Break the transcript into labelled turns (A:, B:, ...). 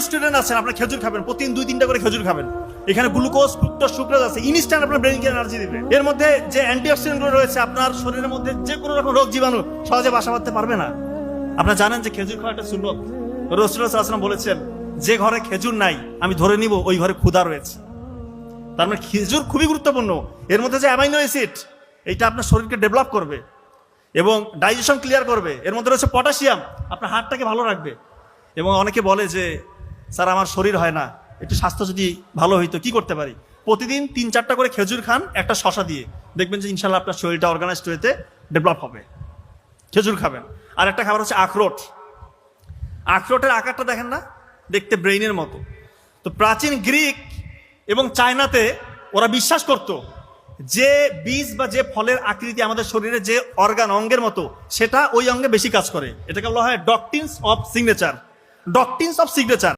A: Student আছেন, আপনার খেজুর খাবেন, প্রতিদিন 2-3টা করে খেজুর খাবেন। এখানে গ্লুকোজ, ফ্রুক্টোজ, সুক্রোজ আছে, ইনস্ট্যান্ট আপনার ব্রেইনকে এনার্জি দিবে। এর মধ্যে যে অ্যান্টিঅক্সিডেন্টগুলো রয়েছে, আপনার শরীরের মধ্যে যে কোনো রকম রোগ জীবাণু সহজে বাসা বাঁধতে পারবে না। আপনারা জানেন যে খেজুর খাওয়া একটা সুন্নত। রাসূলুল্লাহ সাল্লাল্লাহু আলাইহি ওয়াসাল্লাম বলেছেন, যে ঘরে খেজুর নাই আমি ধরে নিব ওই ঘরে ক্ষুধা রয়েছে। তার মানে খেজুর খুবই গুরুত্বপূর্ণ। এর মধ্যে যে অ্যামাইনো অ্যাসিড, এইটা আপনার শরীরকে ডেভেলপ করবে এবং ডাইজেশন ক্লিয়ার করবে। এর মধ্যে রয়েছে পটাশিয়াম, আপনার হার্টটাকে ভালো রাখবে। এবং অনেকে বলে যে স্যার আমার শরীর হয় না, একটু স্বাস্থ্য যদি ভালো হইতো, কি করতে পারি? প্রতিদিন 3-4টা করে খেজুর খান, একটা শশা দিয়ে, দেখবেন যে ইনশাল্লাহ আপনার শরীরটা অর্গানাইজড হইতে ডেভেলপ হবে। খেজুর খাবেন। আর একটা খাবার হচ্ছে আখরোট। আখরোটের আকারটা দেখেন না, দেখতে ব্রেইনের মতো। তো প্রাচীন গ্রিক এবং চায়নাতে ওরা বিশ্বাস করত যে বীজ বা যে ফলের আকৃতি আমাদের শরীরে যে অঙ্গের মতো, সেটা ওই অঙ্গে বেশি কাজ করে। এটাকে বলা হয় doctrines of signature. Doctrines of signature.